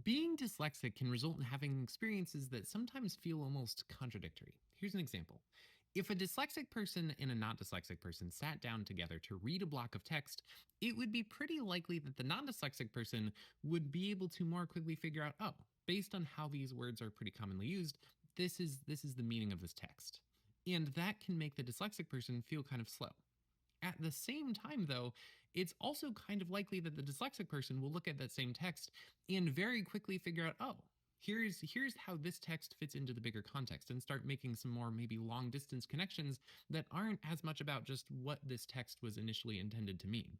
Being dyslexic can result in having experiences that sometimes feel almost contradictory. Here's an example. If a dyslexic person and a not dyslexic person sat down together to read a block of text, it would be pretty likely that the non dyslexic person would be able to more quickly figure out, oh, based on how these words are pretty commonly used, this is the meaning of this text. And that can make the dyslexic person feel kind of slow. At the same time, though, it's also kind of likely that the dyslexic person will look at that same text and very quickly figure out, oh, here's how this text fits into the bigger context and start making some more maybe long distance connections that aren't as much about just what this text was initially intended to mean.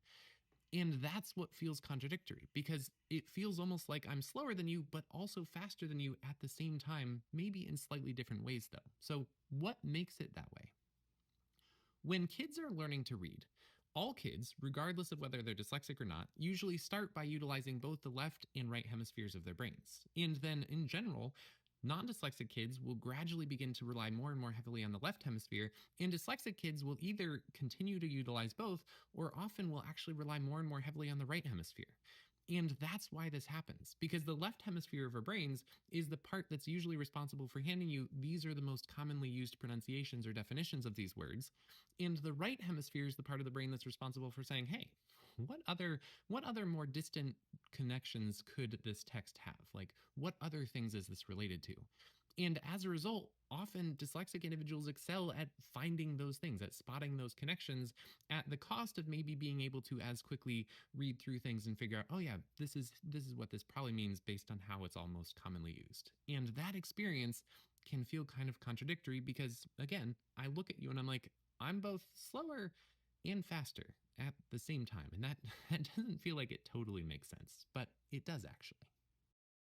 And that's what feels contradictory because it feels almost like I'm slower than you, but also faster than you at the same time, maybe in slightly different ways, though. So, what makes it that way? When kids are learning to read, all kids, regardless of whether they're dyslexic or not, usually start by utilizing both the left and right hemispheres of their brains. And then, in general, non dyslexic kids will gradually begin to rely more and more heavily on the left hemisphere, and dyslexic kids will either continue to utilize both or often will actually rely more and more heavily on the right hemisphere. And that's why this happens, because the left hemisphere of our brains is the part that's usually responsible for handing you these are the most commonly used pronunciations or definitions of these words. And the right hemisphere is the part of the brain that's responsible for saying, hey, what other more distant connections could this text have? Like, what other things is this related to? And as a result, often dyslexic individuals excel at finding those things, at spotting those connections at the cost of maybe being able to as quickly read through things and figure out, oh yeah, this is what this probably means based on how it's all most commonly used. And that experience can feel kind of contradictory because again, I look at you and I'm like, I'm both slower and faster at the same time. And that, that doesn't feel like it totally makes sense, but it does actually.